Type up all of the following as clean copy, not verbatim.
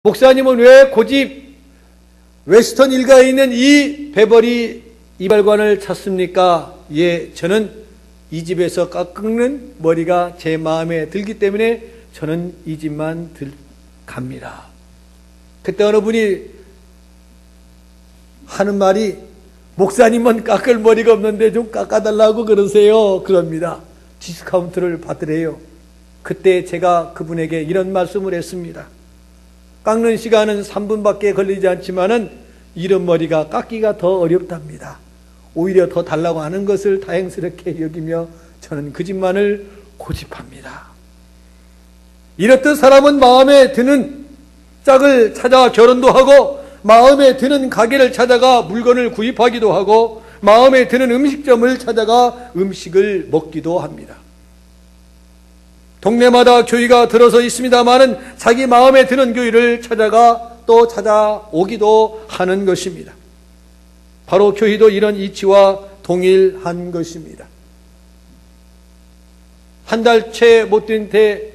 목사님은 왜 고집 웨스턴 일가에 있는 이 베버리 이발관을 찾습니까? 예, 저는 이 집에서 깎는 머리가 제 마음에 들기 때문에 저는 이 집만 갑니다. 그때 어느 분이 하는 말이, 목사님은 깎을 머리가 없는데 좀 깎아달라고 그러세요. 그럽니다. 디스카운트를 받으래요. 그때 제가 그분에게 이런 말씀을 했습니다. 깎는 시간은 3분밖에 걸리지 않지만은 이런 머리가 깎기가 더 어렵답니다. 오히려 더 달라고 하는 것을 다행스럽게 여기며 저는 그 집만을 고집합니다. 이렇듯 사람은 마음에 드는 짝을 찾아 결혼도 하고, 마음에 드는 가게를 찾아가 물건을 구입하기도 하고, 마음에 드는 음식점을 찾아가 음식을 먹기도 합니다. 동네마다 교회가 들어서 있습니다마는 자기 마음에 드는 교회를 찾아가 또 찾아오기도 하는 것입니다. 바로 교회도 이런 이치와 동일한 것입니다. 한 달 채 못 된 때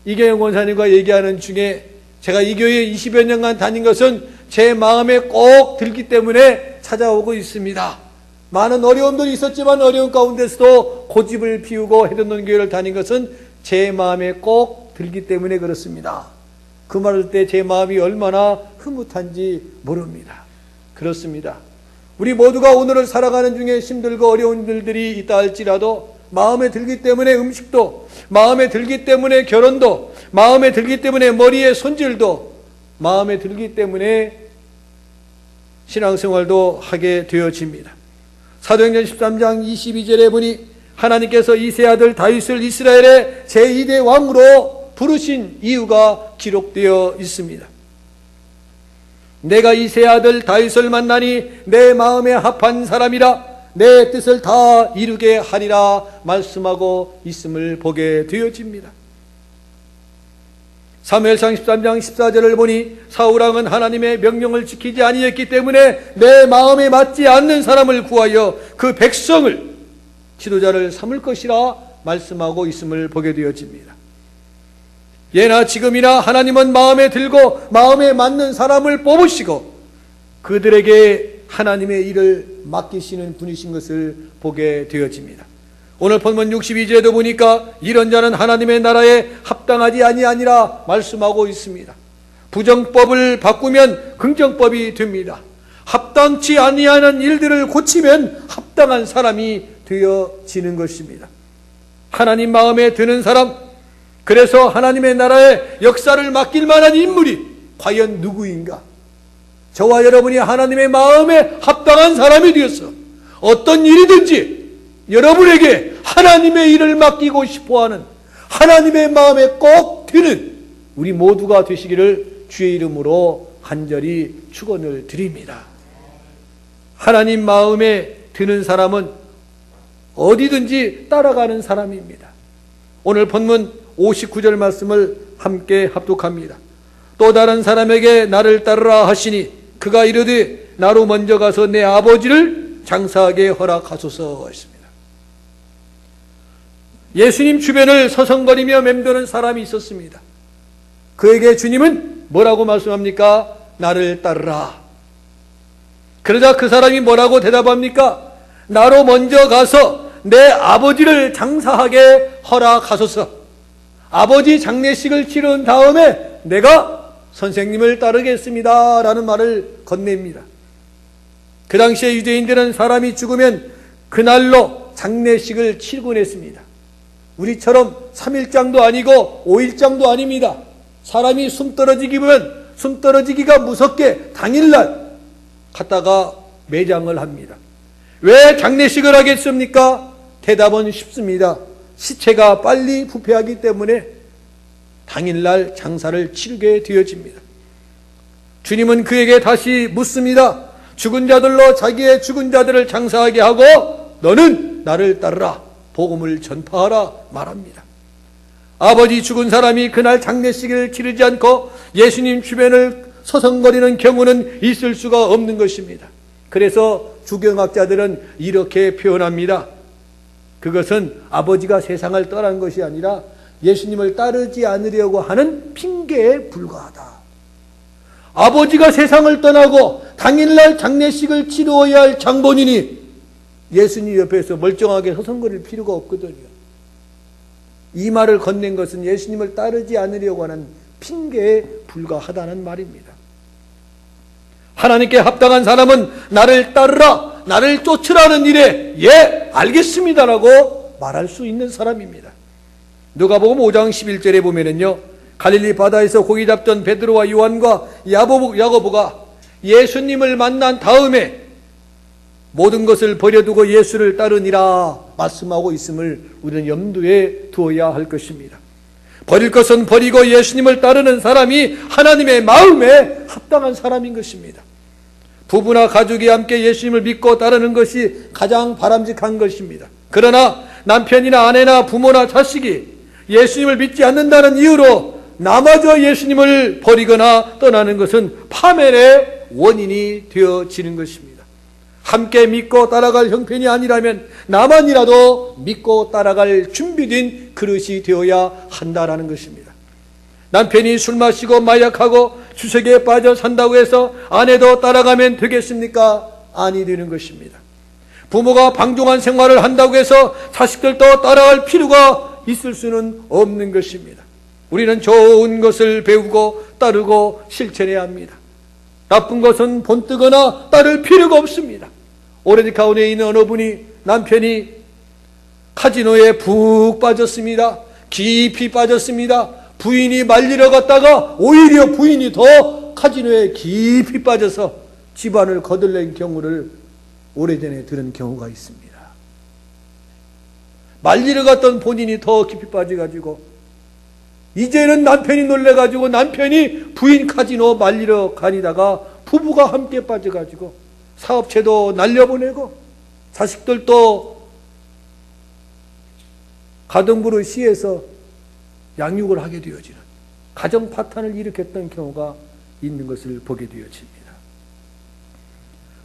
이경영 권사님과 얘기하는 중에, 제가 이 교회에 20여 년간 다닌 것은 제 마음에 꼭 들기 때문에 찾아오고 있습니다. 많은 어려움들이 있었지만 어려움 가운데서도 고집을 피우고 해변론 교회를 다닌 것은 제 마음에 꼭 들기 때문에 그렇습니다. 그 말할 때 제 마음이 얼마나 흐뭇한지 모릅니다. 그렇습니다. 우리 모두가 오늘을 살아가는 중에 힘들고 어려운 일들이 있다 할지라도 마음에 들기 때문에 음식도, 마음에 들기 때문에 결혼도, 마음에 들기 때문에 머리의 손질도, 마음에 들기 때문에 신앙생활도 하게 되어집니다. 사도행전 13장 22절에 보니 하나님께서 이세 아들 다윗을 이스라엘의 제2대 왕으로 부르신 이유가 기록되어 있습니다. 내가 이세 아들 다윗을 만나니 내 마음에 합한 사람이라 내 뜻을 다 이루게 하리라 말씀하고 있음을 보게 되어집니다. 사무엘상 13장 14절을 보니 사울왕은 하나님의 명령을 지키지 아니했기 때문에 내 마음에 맞지 않는 사람을 구하여 그 백성을 지도자를 삼을 것이라 말씀하고 있음을 보게 되어집니다. 예나 지금이나 하나님은 마음에 들고 마음에 맞는 사람을 뽑으시고 그들에게 하나님의 일을 맡기시는 분이신 것을 보게 되어집니다. 오늘 본문 62절에도 보니까 이런 자는 하나님의 나라에 합당하지 아니하니라 말씀하고 있습니다. 부정법을 바꾸면 긍정법이 됩니다. 합당치 아니하는 일들을 고치면 합당한 사람이 되어지는 것입니다. 하나님 마음에 드는 사람, 그래서 하나님의 나라의 역사를 맡길 만한 인물이 과연 누구인가? 저와 여러분이 하나님의 마음에 합당한 사람이 되어서 어떤 일이든지 여러분에게 하나님의 일을 맡기고 싶어하는, 하나님의 마음에 꼭 드는 우리 모두가 되시기를 주의 이름으로 간절히 축원을 드립니다. 하나님 마음에 드는 사람은 어디든지 따라가는 사람입니다. 오늘 본문 59절 말씀을 함께 합독합니다. 또 다른 사람에게 나를 따르라 하시니 그가 이르되 나로 먼저 가서 내 아버지를 장사하게 허락하소서 했습니다. 예수님 주변을 서성거리며 맴도는 사람이 있었습니다. 그에게 주님은 뭐라고 말씀합니까? 나를 따르라. 그러자 그 사람이 뭐라고 대답합니까? 나로 먼저 가서 내 아버지를 장사하게 허락하소서. 아버지 장례식을 치른 다음에 내가 선생님을 따르겠습니다 라는 말을 건넵니다. 그 당시에 유대인들은 사람이 죽으면 그날로 장례식을 치르곤 했습니다. 우리처럼 3일장도 아니고 5일장도 아닙니다. 사람이 숨 떨어지기가 무섭게 당일날 갔다가 매장을 합니다. 왜 장례식을 하겠습니까? 대답은 쉽습니다. 시체가 빨리 부패하기 때문에 당일날 장사를 치르게 되어집니다. 주님은 그에게 다시 묻습니다. 죽은 자들로 자기의 죽은 자들을 장사하게 하고 너는 나를 따르라. 복음을 전파하라 말합니다. 아버지 죽은 사람이 그날 장례식을 치르지 않고 예수님 주변을 서성거리는 경우는 있을 수가 없는 것입니다. 그래서 주경학자들은 이렇게 표현합니다. 그것은 아버지가 세상을 떠난 것이 아니라 예수님을 따르지 않으려고 하는 핑계에 불과하다. 아버지가 세상을 떠나고 당일날 장례식을 치루어야 할 장본인이 예수님 옆에서 멀쩡하게 서성거릴 필요가 없거든요. 이 말을 건넨 것은 예수님을 따르지 않으려고 하는 핑계에 불과하다는 말입니다. 하나님께 합당한 사람은 나를 따르라, 나를 쫓으라는 일에 예, 알겠습니다라고 말할 수 있는 사람입니다. 누가복음 5장 11절에 보면은요, 갈릴리 바다에서 고기 잡던 베드로와 요한과 야고보가 예수님을 만난 다음에 모든 것을 버려두고 예수를 따르니라 말씀하고 있음을 우리는 염두에 두어야 할 것입니다. 버릴 것은 버리고 예수님을 따르는 사람이 하나님의 마음에 합당한 사람인 것입니다. 부부나 가족이 함께 예수님을 믿고 따르는 것이 가장 바람직한 것입니다. 그러나 남편이나 아내나 부모나 자식이 예수님을 믿지 않는다는 이유로 나마저 예수님을 버리거나 떠나는 것은 파멸의 원인이 되어지는 것입니다. 함께 믿고 따라갈 형편이 아니라면 나만이라도 믿고 따라갈 준비된 그릇이 되어야 한다라는 것입니다. 남편이 술 마시고 마약하고 주색에 빠져 산다고 해서 아내도 따라가면 되겠습니까? 아니 되는 것입니다. 부모가 방종한 생활을 한다고 해서 자식들도 따라갈 필요가 있을 수는 없는 것입니다. 우리는 좋은 것을 배우고 따르고 실천해야 합니다. 나쁜 것은 본뜨거나 따를 필요가 없습니다. 오래지 가운데 있는 어느 분이 남편이 카지노에 푹 빠졌습니다. 깊이 빠졌습니다. 부인이 말리러 갔다가 오히려 부인이 더 카지노에 깊이 빠져서 집안을 거들낸 경우를 오래전에 들은 경우가 있습니다. 말리러 갔던 본인이 더 깊이 빠져가지고 이제는 남편이 놀래가지고 남편이 부인 카지노 말리러 다니다가 부부가 함께 빠져가지고 사업체도 날려보내고 자식들도 가정부를 시해서 양육을 하게 되어지는 가정 파탄을 일으켰던 경우가 있는 것을 보게 되어집니다.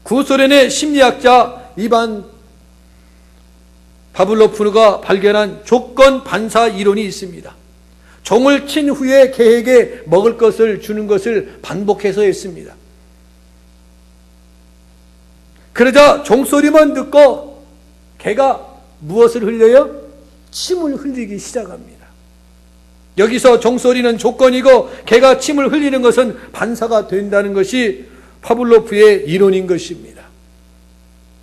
구소련의 심리학자 이반 파블로프가 발견한 조건 반사 이론이 있습니다. 종을 친 후에 개에게 먹을 것을 주는 것을 반복해서 했습니다. 그러자 종소리만 듣고 개가 무엇을 흘려요? 침을 흘리기 시작합니다. 여기서 종소리는 조건이고 개가 침을 흘리는 것은 반사가 된다는 것이 파블로프의 이론인 것입니다.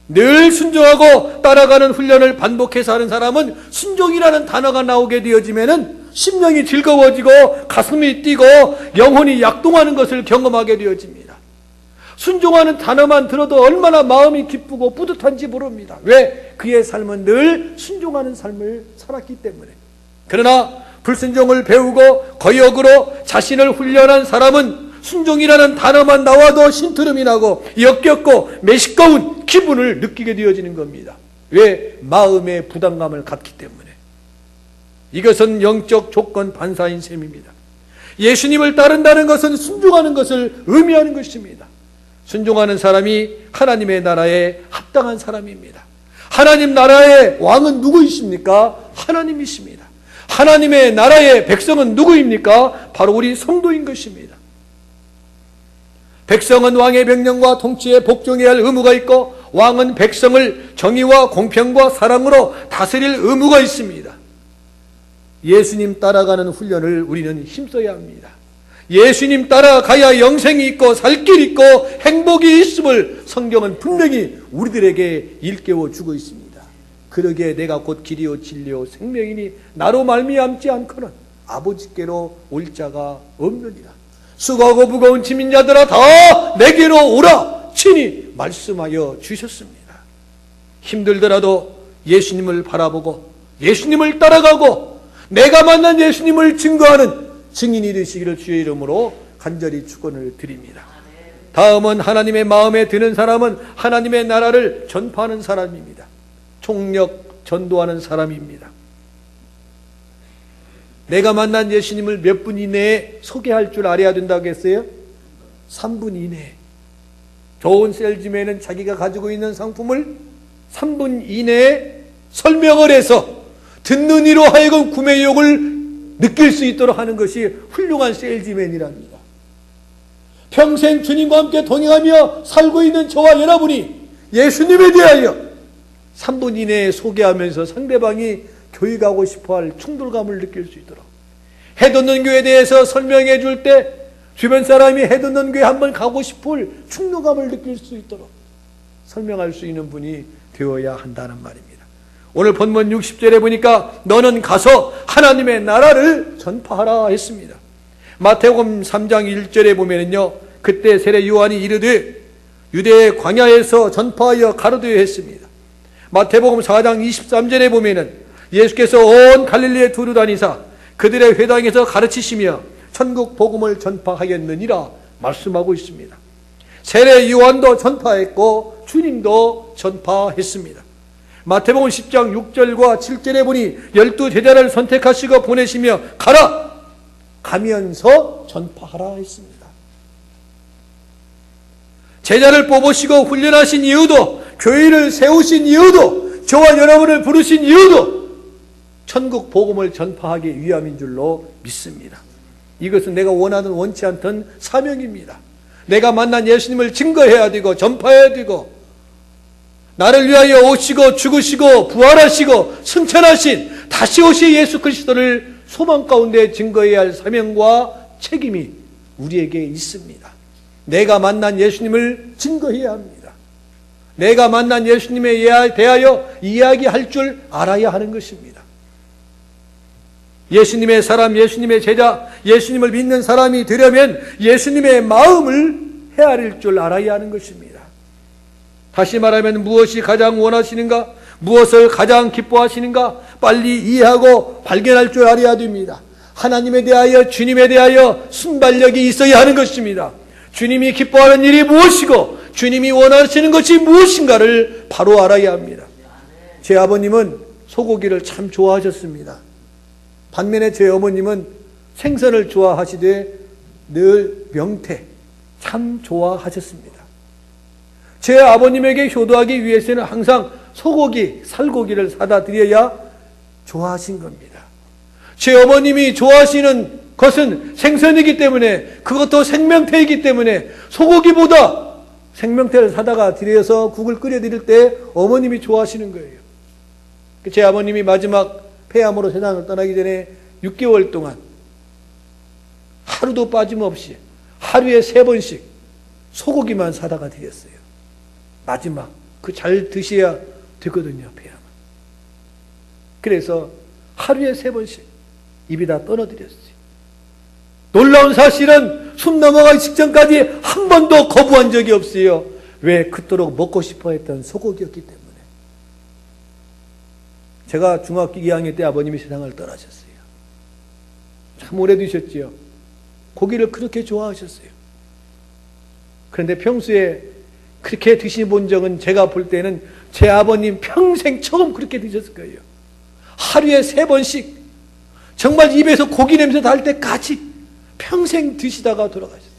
늘 순종하고 따라가는 훈련을 반복해서 하는 사람은 순종이라는 단어가 나오게 되어지면은 심령이 즐거워지고 가슴이 뛰고 영혼이 약동하는 것을 경험하게 되어집니다. 순종하는 단어만 들어도 얼마나 마음이 기쁘고 뿌듯한지 모릅니다. 왜? 그의 삶은 늘 순종하는 삶을 살았기 때문에. 그러나 불순종을 배우고 거역으로 자신을 훈련한 사람은 순종이라는 단어만 나와도 신트름이 나고 역겹고 매식거운 기분을 느끼게 되어지는 겁니다. 왜? 마음의 부담감을 갖기 때문에. 이것은 영적 조건 반사인 셈입니다. 예수님을 따른다는 것은 순종하는 것을 의미하는 것입니다. 순종하는 사람이 하나님의 나라에 합당한 사람입니다. 하나님 나라의 왕은 누구이십니까? 하나님이십니다. 하나님의 나라의 백성은 누구입니까? 바로 우리 성도인 것입니다. 백성은 왕의 명령과 통치에 복종해야 할 의무가 있고 왕은 백성을 정의와 공평과 사랑으로 다스릴 의무가 있습니다. 예수님 따라가는 훈련을 우리는 힘써야 합니다. 예수님 따라가야 영생이 있고 살 길이 있고 행복이 있음을 성경은 분명히 우리들에게 일깨워 주고 있습니다. 그러기에 내가 곧 길이요 진리요 생명이니 나로 말미암지 않고는 아버지께로 올 자가 없느니라. 수고하고 무거운 짐인 자들아 다 내게로 오라 친히 말씀하여 주셨습니다. 힘들더라도 예수님을 바라보고 예수님을 따라가고 내가 만난 예수님을 증거하는 증인이 되시기를 주의 이름으로 간절히 축원을 드립니다. 다음은 하나님의 마음에 드는 사람은 하나님의 나라를 전파하는 사람입니다. 총력 전도하는 사람입니다. 내가 만난 예수님을 몇 분 이내에 소개할 줄 알아야 된다고 했어요? 3분 이내에. 좋은 셀즈맨은 자기가 가지고 있는 상품을 3분 이내에 설명을 해서 듣는 이로 하여금 구매욕을 느낄 수 있도록 하는 것이 훌륭한 세일즈맨이랍니다. 평생 주님과 함께 동행하며 살고 있는 저와 여러분이 예수님에 대하여 3분 이내에 소개하면서 상대방이 교회 가고 싶어할 충돌감을 느낄 수 있도록, 해돋는 교회에 대해서 설명해 줄 때 주변 사람이 해돋는 교회 한번 가고 싶을 충동감을 느낄 수 있도록 설명할 수 있는 분이 되어야 한다는 말입니다. 오늘 본문 60절에 보니까 너는 가서 하나님의 나라를 전파하라 했습니다. 마태복음 3장 1절에 보면은요, 그때 세례 요한이 이르되 유대의 광야에서 전파하여 가르되어 했습니다. 마태복음 4장 23절에 보면은 예수께서 온 갈릴리에 두루 다니사 그들의 회당에서 가르치시며 천국 복음을 전파하였느니라 말씀하고 있습니다. 세례 요한도 전파했고 주님도 전파했습니다. 마태복음 10장 6절과 7절에 보니 12 제자를 선택하시고 보내시며 가라! 가면서 전파하라 했습니다. 제자를 뽑으시고 훈련하신 이유도, 교회를 세우신 이유도, 저와 여러분을 부르신 이유도 천국 복음을 전파하기 위함인 줄로 믿습니다. 이것은 내가 원하든 원치 않던 사명입니다. 내가 만난 예수님을 증거해야 되고 전파해야 되고, 나를 위하여 오시고 죽으시고 부활하시고 승천하신 다시 오실 예수 그리스도를 소망 가운데 증거해야 할 사명과 책임이 우리에게 있습니다. 내가 만난 예수님을 증거해야 합니다. 내가 만난 예수님에 대하여 이야기할 줄 알아야 하는 것입니다. 예수님의 사람, 예수님의 제자, 예수님을 믿는 사람이 되려면 예수님의 마음을 헤아릴 줄 알아야 하는 것입니다. 다시 말하면 무엇이 가장 원하시는가, 무엇을 가장 기뻐하시는가 빨리 이해하고 발견할 줄 알아야 됩니다. 하나님에 대하여, 주님에 대하여 순발력이 있어야 하는 것입니다. 주님이 기뻐하는 일이 무엇이고 주님이 원하시는 것이 무엇인가를 바로 알아야 합니다. 제 아버님은 소고기를 참 좋아하셨습니다. 반면에 제 어머님은 생선을 좋아하시되 늘 명태 참 좋아하셨습니다. 제 아버님에게 효도하기 위해서는 항상 소고기, 살고기를 사다 드려야 좋아하신 겁니다. 제 어머님이 좋아하시는 것은 생선이기 때문에, 그것도 생명태이기 때문에 소고기보다 생명태를 사다가 드려서 국을 끓여 드릴 때 어머님이 좋아하시는 거예요. 제 아버님이 마지막 폐암으로 세상을 떠나기 전에 6개월 동안 하루도 빠짐없이 하루에 3번씩 소고기만 사다가 드렸어요. 마지막 그 잘 드셔야 되거든요, 폐암은. 그래서 하루에 3번씩 입에다 떠넣어드렸어요. 놀라운 사실은 숨 넘어가기 직전까지 한 번도 거부한 적이 없어요. 왜? 그토록 먹고 싶어 했던 소고기였기 때문에. 제가 중학교 2학년 때 아버님이 세상을 떠나셨어요. 참 오래 드셨지요. 고기를 그렇게 좋아하셨어요. 그런데 평소에 그렇게 드셔본 적은 제가 볼 때는 제 아버님 평생 처음 그렇게 드셨을 거예요. 하루에 3번씩 정말 입에서 고기 냄새 날 때까지 평생 드시다가 돌아가셨어요.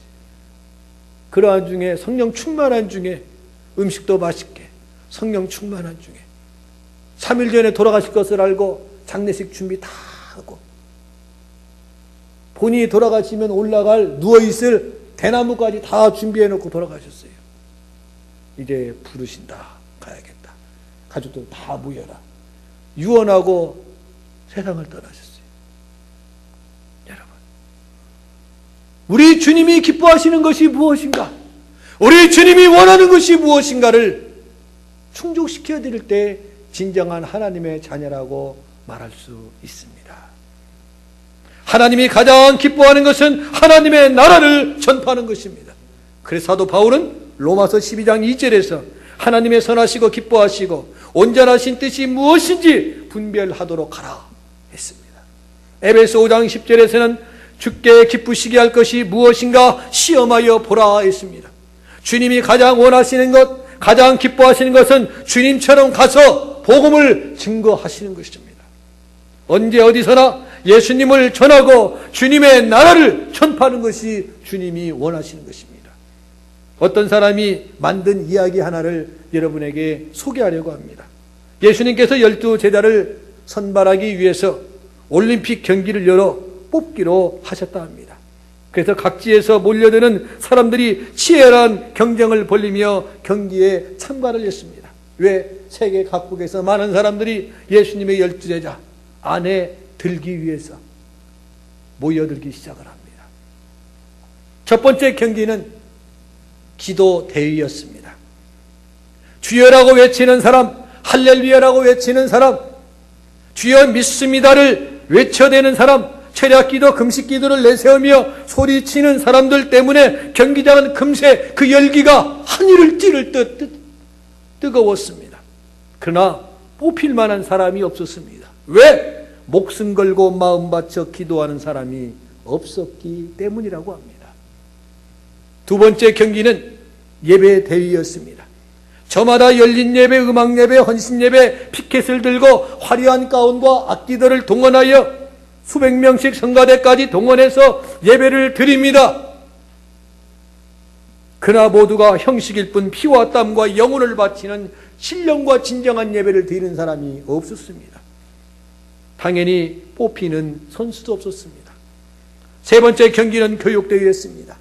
그러한 중에, 성령 충만한 중에, 음식도 맛있게 성령 충만한 중에 3일 전에 돌아가실 것을 알고 장례식 준비 다 하고, 본인이 돌아가시면 올라갈 누워있을 대나무까지 다 준비해놓고 돌아가셨어요. 이제 부르신다, 가야겠다, 가족들 다 모여라, 유언하고 세상을 떠나셨어요. 여러분, 우리 주님이 기뻐하시는 것이 무엇인가, 우리 주님이 원하는 것이 무엇인가를 충족시켜 드릴 때 진정한 하나님의 자녀라고 말할 수 있습니다. 하나님이 가장 기뻐하는 것은 하나님의 나라를 전파하는 것입니다. 그래서 사도 바울은 로마서 12장 2절에서 하나님의 선하시고 기뻐하시고 온전하신 뜻이 무엇인지 분별하도록 하라 했습니다. 에베소 5장 10절에서는 주께 기쁘시게 할 것이 무엇인가 시험하여 보라 했습니다. 주님이 가장 원하시는 것, 가장 기뻐하시는 것은 주님처럼 가서 복음을 증거하시는 것입니다. 언제 어디서나 예수님을 전하고 주님의 나라를 전파하는 것이 주님이 원하시는 것입니다. 어떤 사람이 만든 이야기 하나를 여러분에게 소개하려고 합니다. 예수님께서 12 제자를 선발하기 위해서 올림픽 경기를 열어 뽑기로 하셨다 합니다. 그래서 각지에서 몰려드는 사람들이 치열한 경쟁을 벌이며 경기에 참가를 했습니다. 왜? 세계 각국에서 많은 사람들이 예수님의 12제자 안에 들기 위해서 모여들기 시작을 합니다. 첫 번째 경기는 기도 대회였습니다. 주여라고 외치는 사람, 할렐루야라고 외치는 사람, 주여 믿습니다를 외쳐대는 사람, 철야기도 금식기도를 내세우며 소리치는 사람들 때문에 경기장은 금세 그 열기가 하늘을 찌를 듯 뜨거웠습니다. 그러나 뽑힐 만한 사람이 없었습니다. 왜? 목숨 걸고 마음 바쳐 기도하는 사람이 없었기 때문이라고 합니다. 두 번째 경기는 예배 대회였습니다. 저마다 열린 예배, 음악 예배, 헌신 예배, 피켓을 들고 화려한 가운과 악기들을 동원하여 수백 명씩 성가대까지 동원해서 예배를 드립니다. 그러나 모두가 형식일 뿐 피와 땀과 영혼을 바치는 신령과 진정한 예배를 드리는 사람이 없었습니다. 당연히 뽑히는 선수도 없었습니다. 세 번째 경기는 교육대회였습니다.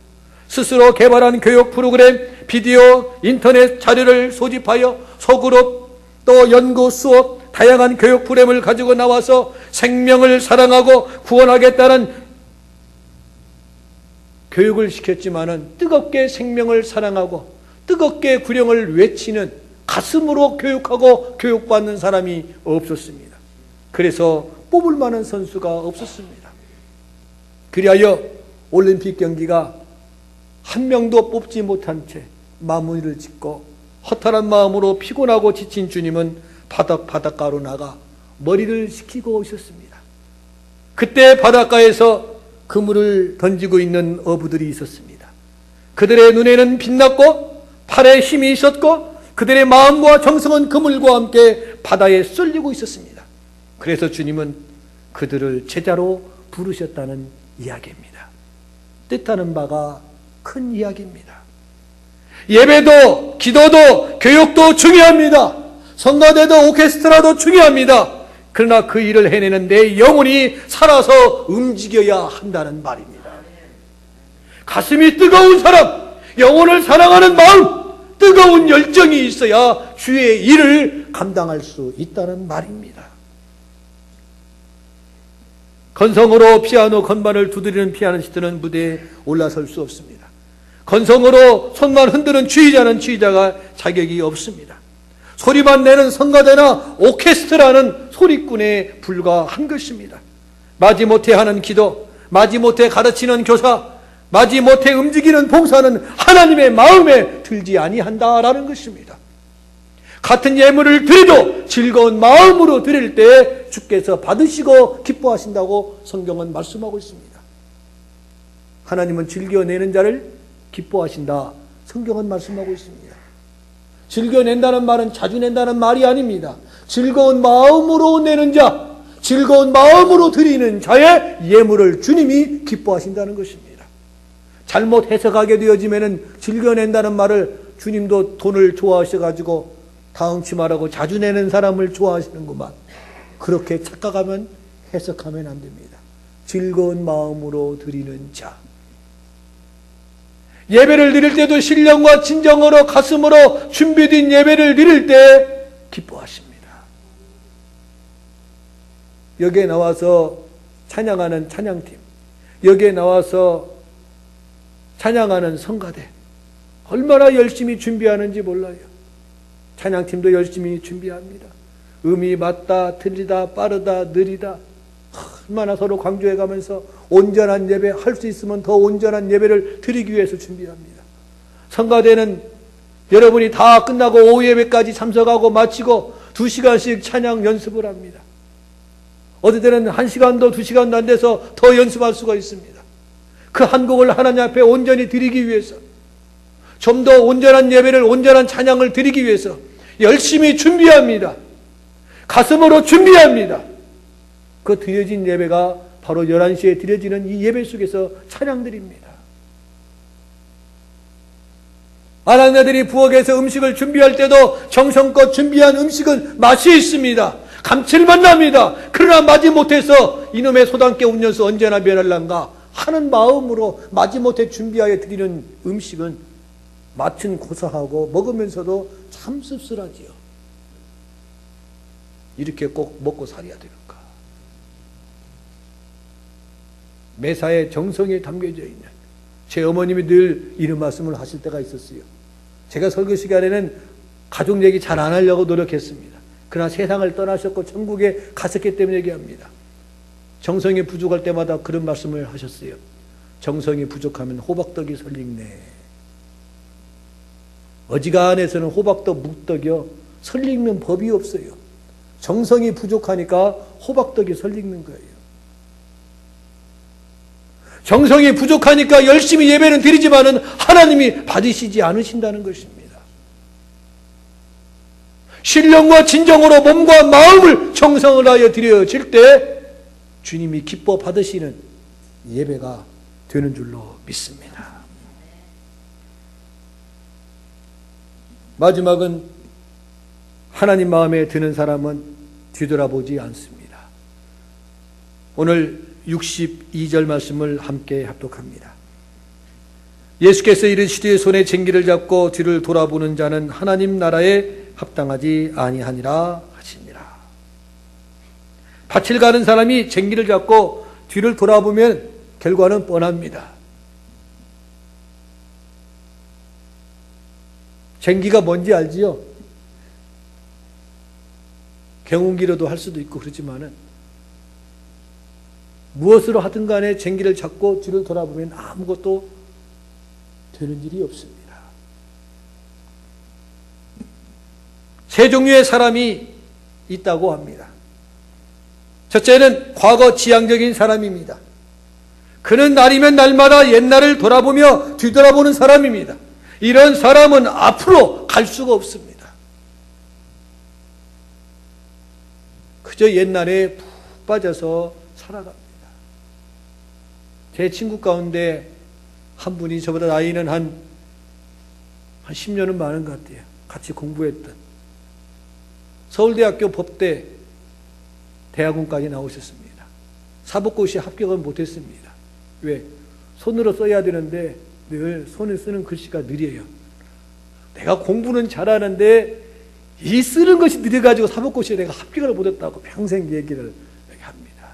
스스로 개발한 교육 프로그램, 비디오, 인터넷 자료를 소집하여 소그룹, 또 연구, 수업, 다양한 교육 프로그램을 가지고 나와서 생명을 사랑하고 구원하겠다는 교육을 시켰지만은 뜨겁게 생명을 사랑하고 뜨겁게 구령을 외치는 가슴으로 교육하고 교육받는 사람이 없었습니다. 그래서 뽑을 만한 선수가 없었습니다. 그리하여 올림픽 경기가 한 명도 뽑지 못한 채 마무리를 짓고 허탈한 마음으로 피곤하고 지친 주님은 바닷가로 나가 머리를 식히고 오셨습니다. 그때 바닷가에서 그물을 던지고 있는 어부들이 있었습니다. 그들의 눈에는 빛났고 팔에 힘이 있었고 그들의 마음과 정성은 그물과 함께 바다에 쏠리고 있었습니다. 그래서 주님은 그들을 제자로 부르셨다는 이야기입니다. 뜻하는 바가 큰 이야기입니다. 예배도 기도도 교육도 중요합니다. 성가대도 오케스트라도 중요합니다. 그러나 그 일을 해내는 내 영혼이 살아서 움직여야 한다는 말입니다. 가슴이 뜨거운 사람, 영혼을 사랑하는 마음, 뜨거운 열정이 있어야 주의 일을 감당할 수 있다는 말입니다. 건성으로 피아노 건반을 두드리는 피아니스트는 무대에 올라설 수 없습니다. 건성으로 손만 흔드는 지휘자는 지휘자가 자격이 없습니다. 소리만 내는 성가대나 오케스트라는 소리꾼에 불과한 것입니다. 마지못해 하는 기도, 마지못해 가르치는 교사, 마지못해 움직이는 봉사는 하나님의 마음에 들지 아니한다라는 것입니다. 같은 예물을 드려도 즐거운 마음으로 드릴 때 주께서 받으시고 기뻐하신다고 성경은 말씀하고 있습니다. 하나님은 즐겨내는 자를 기뻐하신다. 성경은 말씀하고 있습니다. 즐겨낸다는 말은 자주 낸다는 말이 아닙니다. 즐거운 마음으로 내는 자, 즐거운 마음으로 드리는 자의 예물을 주님이 기뻐하신다는 것입니다. 잘못 해석하게 되어지면은 즐겨낸다는 말을 주님도 돈을 좋아하셔가지고 다응치 말하고 자주 내는 사람을 좋아하시는구만. 그렇게 착각하면 해석하면 안 됩니다. 즐거운 마음으로 드리는 자. 예배를 드릴 때도 신령과 진정으로 가슴으로 준비된 예배를 드릴 때 기뻐하십니다. 여기에 나와서 찬양하는 찬양팀, 여기에 나와서 찬양하는 성가대, 얼마나 열심히 준비하는지 몰라요. 찬양팀도 열심히 준비합니다. 음이 맞다, 틀리다, 빠르다, 느리다, 얼마나 서로 강조해 가면서 온전한 예배, 할 수 있으면 더 온전한 예배를 드리기 위해서 준비합니다. 성가대는 여러분이 다 끝나고 오후 예배까지 참석하고 마치고 2시간씩 찬양 연습을 합니다. 어느 때는 1시간도 2시간도 안 돼서 더 연습할 수가 있습니다. 그 한 곡을 하나님 앞에 온전히 드리기 위해서, 좀 더 온전한 예배를, 온전한 찬양을 드리기 위해서 열심히 준비합니다. 가슴으로 준비합니다. 그 드려진 예배가 바로 11시에 드려지는 이 예배 속에서 찬양드립니다. 아낙네들이 부엌에서 음식을 준비할 때도 정성껏 준비한 음식은 맛이 있습니다. 감칠맛 납니다. 그러나 마지못해서 이놈의 소단깨 운년수 언제나 변할란가 하는 마음으로 마지못해 준비하여 드리는 음식은 맛은 고소하고 먹으면서도 참 씁쓸하지요. 이렇게 꼭 먹고 살아야 되는가? 매사에 정성이 담겨져 있는, 제 어머님이 늘 이런 말씀을 하실 때가 있었어요. 제가 설교 시간에는 가족 얘기 잘 안 하려고 노력했습니다. 그러나 세상을 떠나셨고 천국에 갔었기 때문에 얘기합니다. 정성이 부족할 때마다 그런 말씀을 하셨어요. 정성이 부족하면 호박떡이 설익네. 어지간해서는 호박떡, 묵떡이요, 설익는 법이 없어요. 정성이 부족하니까 호박떡이 설익는 거예요. 정성이 부족하니까 열심히 예배는 드리지만은 하나님이 받으시지 않으신다는 것입니다. 신령과 진정으로 몸과 마음을 정성을 하여 드려질 때 주님이 기뻐 받으시는 예배가 되는 줄로 믿습니다. 마지막은 하나님 마음에 드는 사람은 뒤돌아보지 않습니다. 오늘 62절 말씀을 함께 합독합니다. 예수께서 이르시되 손에 쟁기를 잡고 뒤를 돌아보는 자는 하나님 나라에 합당하지 아니하니라 하시니라. 밭을 가는 사람이 쟁기를 잡고 뒤를 돌아보면 결과는 뻔합니다. 쟁기가 뭔지 알지요? 경운기로도 할 수도 있고 그렇지만은 무엇으로 하든 간에 쟁기를 잡고 뒤를 돌아보면 아무것도 되는 일이 없습니다. 세 종류의 사람이 있다고 합니다. 첫째는 과거 지향적인 사람입니다. 그는 날이면 날마다 옛날을 돌아보며 뒤돌아보는 사람입니다. 이런 사람은 앞으로 갈 수가 없습니다. 그저 옛날에 푹 빠져서 살아갑니다. 제 친구 가운데 한 분이 저보다 나이는 한 10년은 많은 것 같아요. 같이 공부했던 서울대학교 법대 대학원까지 나오셨습니다. 사법고시 합격은 못했습니다. 왜? 손으로 써야 되는데 늘 손을 쓰는 글씨가 느려요. 내가 공부는 잘하는데 이 쓰는 것이 느려가지고 사법고시에 내가 합격을 못했다고 평생 얘기를 합니다.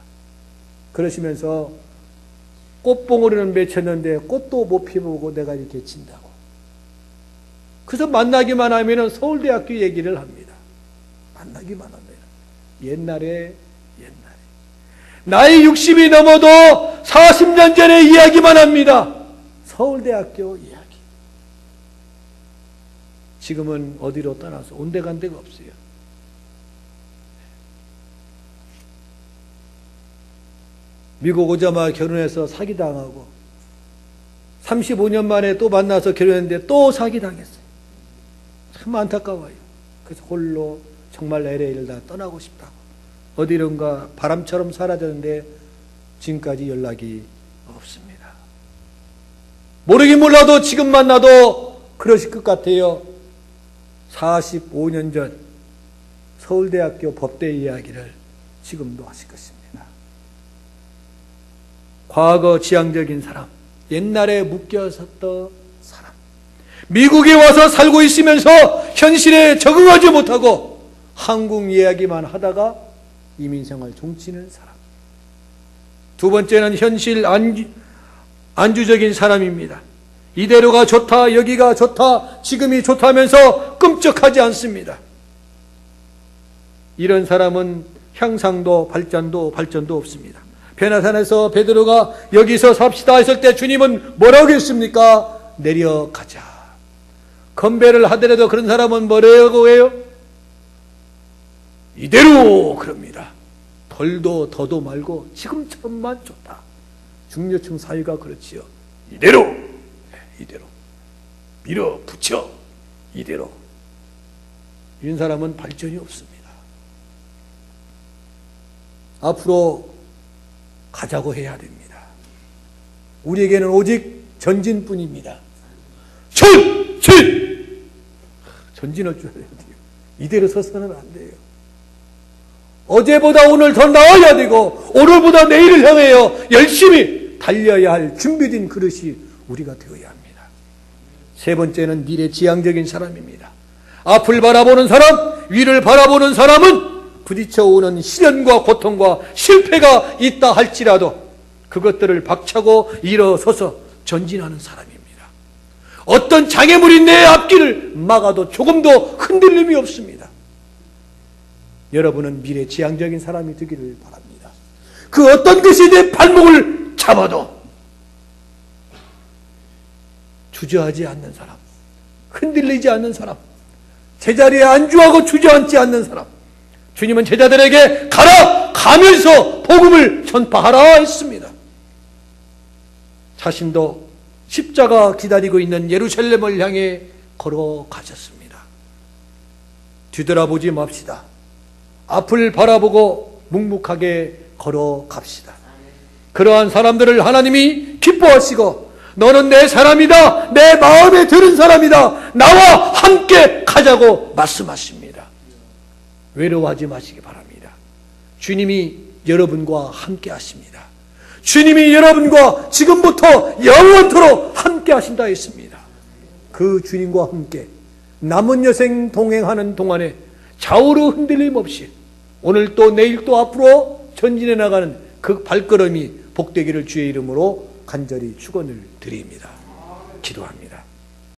그러시면서 꽃봉오리는 맺혔는데 꽃도 못 피우고 내가 이렇게 진다고. 그래서 만나기만 하면 서울대학교 얘기를 합니다. 만나기만 하면 옛날에 나이 60이 넘어도 40년 전의 이야기만 합니다. 서울대학교 이야기. 지금은 어디로 떠나서 온데간 데가 없어요. 미국 오자마자 결혼해서 사기당하고 35년 만에 또 만나서 결혼했는데 또 사기당했어요. 참 안타까워요. 그래서 홀로 정말 LA를 다 떠나고 싶다고. 어디론가 바람처럼 사라졌는데 지금까지 연락이 없습니다. 모르긴 몰라도 지금 만나도 그러실 것 같아요. 45년 전 서울대학교 법대 이야기를 지금도 하실 것입니다. 과거 지향적인 사람, 옛날에 묶여섰던 사람, 미국에 와서 살고 있으면서 현실에 적응하지 못하고 한국 이야기만 하다가 이민생활 종치는 사람. 두 번째는 현실 안주적인 사람입니다. 이대로가 좋다, 여기가 좋다, 지금이 좋다면서 끔찍하지 않습니다. 이런 사람은 향상도 발전도 없습니다. 베나산에서 베드로가 여기서 삽시다 했을 때 주님은 뭐라고 했습니까? 내려가자. 건배를 하더라도 그런 사람은 뭐라고 해요? 이대로 그럽니다. 덜도 더도 말고 지금처럼만 좋다. 중요층 사회가 그렇지요. 이대로 밀어붙여 이대로. 이런 사람은 발전이 없습니다. 앞으로 가자고 해야 됩니다. 우리에게는 오직 전진뿐입니다. 전진할 줄 알아야 돼요. 이대로 서서는 안 돼요. 어제보다 오늘 더 나아야 되고 오늘보다 내일을 향해요. 열심히 길을 달려야 할 준비된 그릇이 우리가 되어야 합니다. 세 번째는 미래지향적인 사람입니다. 앞을 바라보는 사람, 위를 바라보는 사람은 부딪혀오는 시련과 고통과 실패가 있다 할지라도 그것들을 박차고 일어서서 전진하는 사람입니다. 어떤 장애물이 내 앞길을 막아도 조금도 흔들림이 없습니다. 여러분은 미래지향적인 사람이 되기를 바랍니다. 그 어떤 것이 내 발목을 잡아도 주저하지 않는 사람, 흔들리지 않는 사람, 제자리에 안주하고 주저앉지 않는 사람. 주님은 제자들에게 가라! 가면서 복음을 전파하라 했습니다. 자신도 십자가 기다리고 있는 예루살렘을 향해 걸어가셨습니다. 뒤돌아보지 맙시다. 앞을 바라보고 묵묵하게 걸어갑시다. 그러한 사람들을 하나님이 기뻐하시고 너는 내 사람이다. 내 마음에 드는 사람이다. 나와 함께 가자고 말씀하십니다. 외로워하지 마시기 바랍니다. 주님이 여러분과 함께 하십니다. 주님이 여러분과 지금부터 영원토록 함께 하신다 했습니다. 그 주님과 함께 남은 여생 동행하는 동안에 좌우로 흔들림 없이 오늘 또 내일 또 앞으로 전진해 나가는 그 발걸음이 복되기를 주의 이름으로 간절히 축원을 드립니다. 기도합니다.